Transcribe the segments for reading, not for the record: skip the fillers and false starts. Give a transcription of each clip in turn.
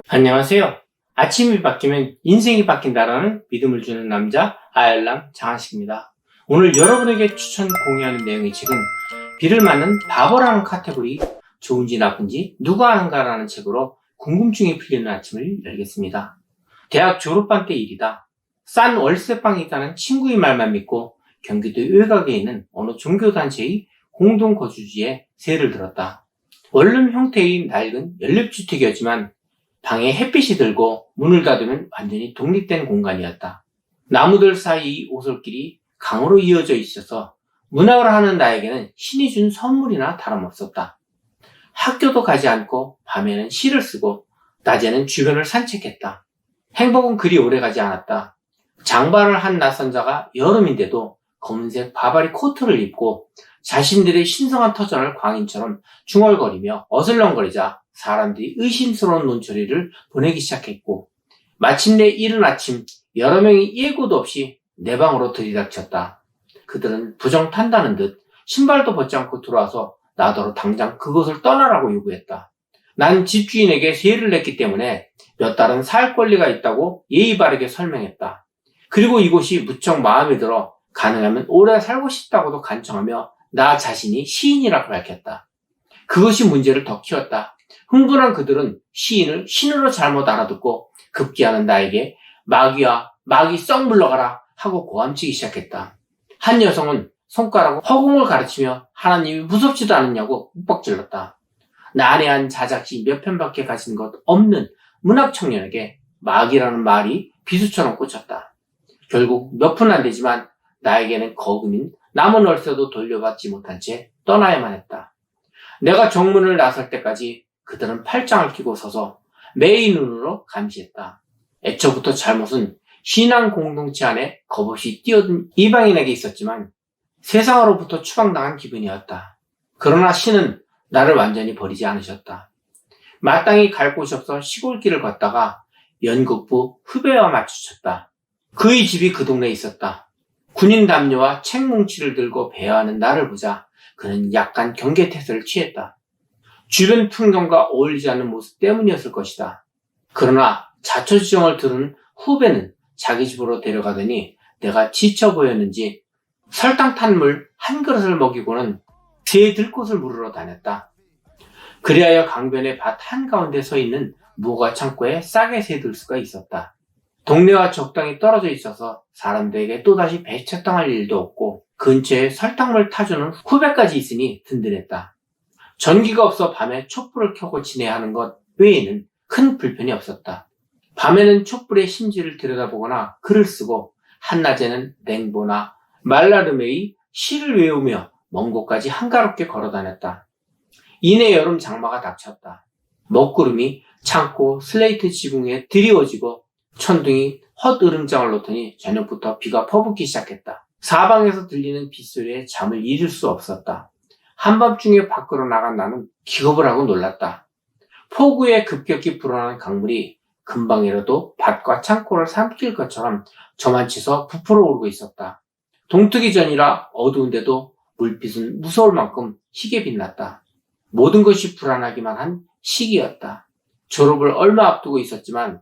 안녕하세요. 아침이 바뀌면 인생이 바뀐다라는 믿음을 주는 남자 아열람 장한식입니다. 오늘 여러분에게 추천 공유하는 내용의 책은 비를 맞는 바보라는 카테고리, 좋은지 나쁜지 누가 아는가라는 책으로 궁금증이 풀리는 아침을 열겠습니다. 대학 졸업반 때 일이다. 싼 월세방이 있다는 친구의 말만 믿고 경기도 외곽에 있는 어느 종교단체의 공동거주지에 세를 들었다. 원룸 형태의 낡은 연립주택이었지만 방에 햇빛이 들고 문을 닫으면 완전히 독립된 공간이었다. 나무들 사이 오솔길이 강으로 이어져 있어서 문학을 하는 나에게는 신이 준 선물이나 다름없었다. 학교도 가지 않고 밤에는 시를 쓰고 낮에는 주변을 산책했다. 행복은 그리 오래가지 않았다. 장발을 한 낯선 자가 여름인데도 검은색 바바리 코트를 입고 자신들의 신성한 터전을 광인처럼 중얼거리며 어슬렁거리자 사람들이 의심스러운 논초리를 보내기 시작했고, 마침내 이른 아침 여러 명이 예고도 없이 내 방으로 들이닥쳤다. 그들은 부정탄다는 듯 신발도 벗지 않고 들어와서 나더러 당장 그곳을 떠나라고 요구했다. 난 집주인에게 세를 냈기 때문에 몇 달은 살 권리가 있다고 예의 바르게 설명했다. 그리고 이곳이 무척 마음에 들어 가능하면 오래 살고 싶다고도 간청하며 나 자신이 시인이라고 밝혔다. 그것이 문제를 더 키웠다. 흥분한 그들은 시인을 신으로 잘못 알아듣고 급기야는 나에게 마귀야, 마귀 썩 물러가라 하고 고함치기 시작했다. 한 여성은 손가락으로 허공을 가르치며 하나님이 무섭지도 않느냐고 윽박질렀다. 난해한 자작시 몇 편밖에 가진 것 없는 문학 청년에게 마귀라는 말이 비수처럼 꽂혔다. 결국 몇 푼 안 되지만 나에게는 거금인 남은 월세도 돌려받지 못한 채 떠나야만 했다. 내가 정문을 나설 때까지 그들은 팔짱을 끼고 서서 매의 눈으로 감시했다. 애초부터 잘못은 신앙 공동체 안에 겁없이 뛰어든 이방인에게 있었지만 세상으로부터 추방당한 기분이었다. 그러나 신은 나를 완전히 버리지 않으셨다. 마땅히 갈 곳이 없어 시골길을 걷다가 연극부 후배와 마주쳤다. 그의 집이 그 동네에 있었다. 군인 담요와 책 뭉치를 들고 배회하는 나를 보자 그는 약간 경계태세를 취했다. 주변 풍경과 어울리지 않는 모습 때문이었을 것이다. 그러나 자초지종을 들은 후배는 자기 집으로 데려가더니 내가 지쳐 보였는지 설탕 탄 물 한 그릇을 먹이고는 새 들꽃을 물으러 다녔다. 그리하여 강변의 밭 한가운데 서 있는 무가 창고에 싸게 새들 수가 있었다. 동네와 적당히 떨어져 있어서 사람들에게 또다시 배척당할 일도 없고 근처에 설탕물 타주는 후배까지 있으니 든든했다. 전기가 없어 밤에 촛불을 켜고 지내야 하는 것 외에는 큰 불편이 없었다. 밤에는 촛불의 심지를 들여다보거나 글을 쓰고 한낮에는 냉보나 말라름의 시를 외우며 먼 곳까지 한가롭게 걸어다녔다. 이내 여름 장마가 닥쳤다. 먹구름이 창고 슬레이트 지붕에 드리워지고 천둥이 헛으름장을 놓더니 저녁부터 비가 퍼붓기 시작했다. 사방에서 들리는 빗소리에 잠을 이룰 수 없었다. 한밤중에 밖으로 나간 나는 기겁을 하고 놀랐다. 폭우에 급격히 불어나는 강물이 금방이라도 밭과 창고를 삼킬 것처럼 저만치서 부풀어 오르고 있었다. 동트기 전이라 어두운데도 물빛은 무서울 만큼 희게 빛났다. 모든 것이 불안하기만 한 시기였다. 졸업을 얼마 앞두고 있었지만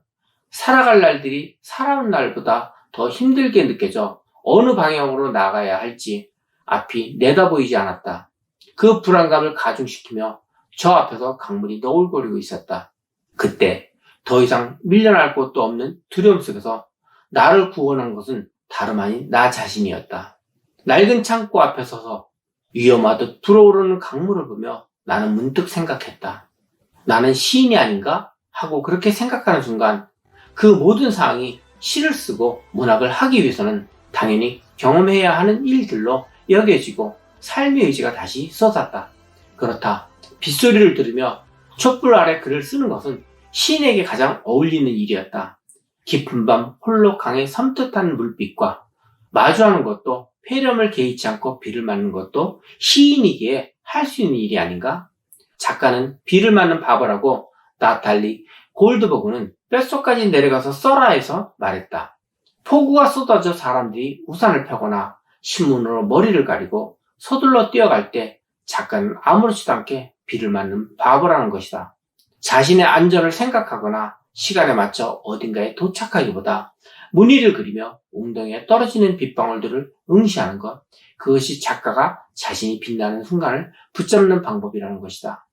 살아갈 날들이 살아온 날보다 더 힘들게 느껴져 어느 방향으로 나가야 할지 앞이 내다보이지 않았다. 그 불안감을 가중시키며 저 앞에서 강물이 너울거리고 있었다. 그때 더 이상 밀려날 곳도 없는 두려움 속에서 나를 구원한 것은 다름 아닌 나 자신이었다. 낡은 창고 앞에 서서 위험하듯 불어오르는 강물을 보며 나는 문득 생각했다. 나는 시인이 아닌가? 하고 그렇게 생각하는 순간 그 모든 사항이 시를 쓰고 문학을 하기 위해서는 당연히 경험해야 하는 일들로 여겨지고 삶의 의지가 다시 쏟았다. 그렇다. 빗소리를 들으며 촛불 아래 글을 쓰는 것은 시인에게 가장 어울리는 일이었다. 깊은 밤 홀로 강의 섬뜩한 물빛과 마주하는 것도 폐렴을 개의치 않고 비를 맞는 것도 시인이기에 할 수 있는 일이 아닌가? 작가는 비를 맞는 바보라고 나탈리 골드버그는 뼛속까지 내려가서 써라 해서 말했다. 폭우가 쏟아져 사람들이 우산을 펴거나 신문으로 머리를 가리고 서둘러 뛰어갈 때 작가는 아무렇지도 않게 비를 맞는 바보라는 것이다. 자신의 안전을 생각하거나 시간에 맞춰 어딘가에 도착하기보다 무늬를 그리며 웅덩이에 떨어지는 빗방울들을 응시하는 것, 그것이 작가가 자신이 빛나는 순간을 붙잡는 방법이라는 것이다.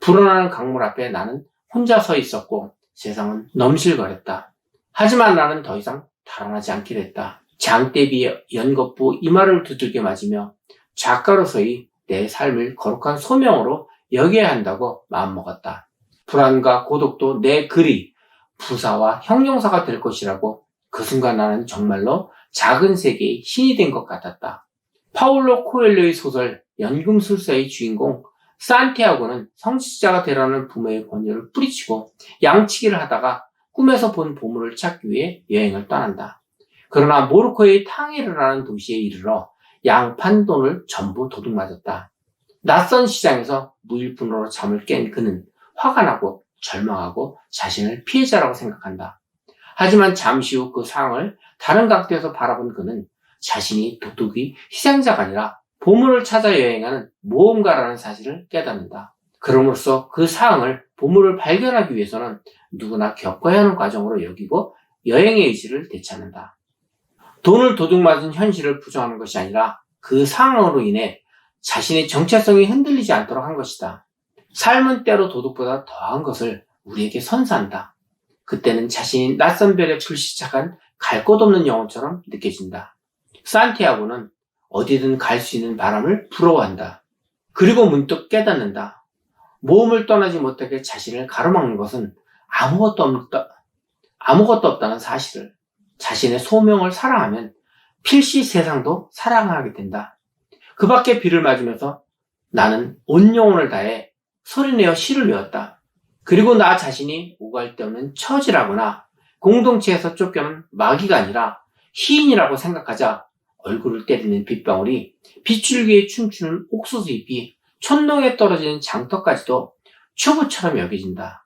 불어나는 강물 앞에 나는 혼자 서 있었고 세상은 넘실거렸다. 하지만 나는 더 이상 달아나지 않기로 했다. 장대비의 연것부 이마를 두들겨 맞으며 작가로서의 내 삶을 거룩한 소명으로 여겨야 한다고 마음먹었다. 불안과 고독도 내 글이 부사와 형용사가 될 것이라고 그 순간 나는 정말로 작은 세계의 신이 된 것 같았다. 파울로 코엘료의 소설 연금술사의 주인공 산티아고는 성직자가 되라는 부모의 권유를 뿌리치고 양치기를 하다가 꿈에서 본 보물을 찾기 위해 여행을 떠난다. 그러나 모로코의 탕헤르라는 도시에 이르러 양판 돈을 전부 도둑맞았다. 낯선 시장에서 무일푼으로 잠을 깬 그는 화가 나고 절망하고 자신을 피해자라고 생각한다. 하지만 잠시 후 그 상황을 다른 각도에서 바라본 그는 자신이 도둑이 희생자가 아니라 보물을 찾아 여행하는 모험가라는 사실을 깨닫는다. 그럼으로써 그 상황을 보물을 발견하기 위해서는 누구나 겪어야 하는 과정으로 여기고 여행의 의지를 되찾는다. 돈을 도둑맞은 현실을 부정하는 것이 아니라 그 상황으로 인해 자신의 정체성이 흔들리지 않도록 한 것이다. 삶은 때로 도둑보다 더한 것을 우리에게 선사한다. 그때는 자신이 낯선 별에 불시착한 갈 곳 없는 영혼처럼 느껴진다. 산티아고는 어디든 갈 수 있는 바람을 부러워한다. 그리고 문득 깨닫는다. 모험을 떠나지 못하게 자신을 가로막는 것은 아무것도 없다는 사실을. 자신의 소명을 사랑하면 필시 세상도 사랑하게 된다. 그 밖에 비를 맞으면서 나는 온 영혼을 다해 소리내어 시를 외웠다. 그리고 나 자신이 오갈 데 없는 처지라거나 공동체에서 쫓겨난 마귀가 아니라 시인이라고 생각하자 얼굴을 때리는 빗방울이 빗줄기에 춤추는 옥수수 잎이 촌농에 떨어지는 장터까지도 큐브처럼 여겨진다.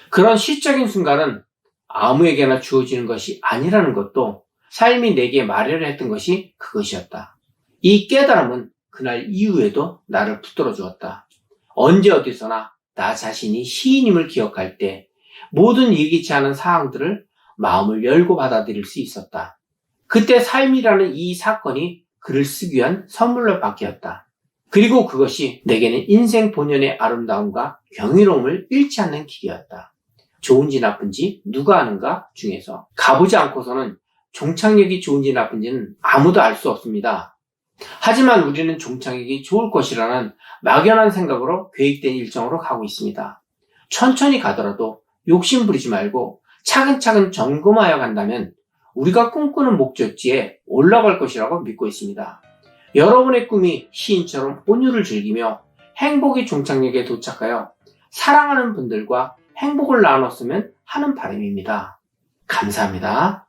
그런 시적인 순간은 아무에게나 주어지는 것이 아니라는 것도 삶이 내게 말하려 했던 것이 그것이었다. 이 깨달음은 그날 이후에도 나를 붙들어 주었다. 언제 어디서나 나 자신이 시인임을 기억할 때 모든 예기치 않은 상황들을 마음을 열고 받아들일 수 있었다. 그때 삶이라는 이 사건이 글을 쓰기 위한 선물로 바뀌었다. 그리고 그것이 내게는 인생 본연의 아름다움과 경이로움을 잃지 않는 길이었다. 좋은지 나쁜지 누가 아는가 중에서 가보지 않고서는 종착역이 좋은지 나쁜지는 아무도 알 수 없습니다. 하지만 우리는 종착역이 좋을 것이라는 막연한 생각으로 계획된 일정으로 가고 있습니다. 천천히 가더라도 욕심 부리지 말고 차근차근 점검하여 간다면 우리가 꿈꾸는 목적지에 올라갈 것이라고 믿고 있습니다. 여러분의 꿈이 시인처럼 온유를 즐기며 행복의 종착역에 도착하여 사랑하는 분들과 행복을 나눴으면 하는 바람입니다. 감사합니다.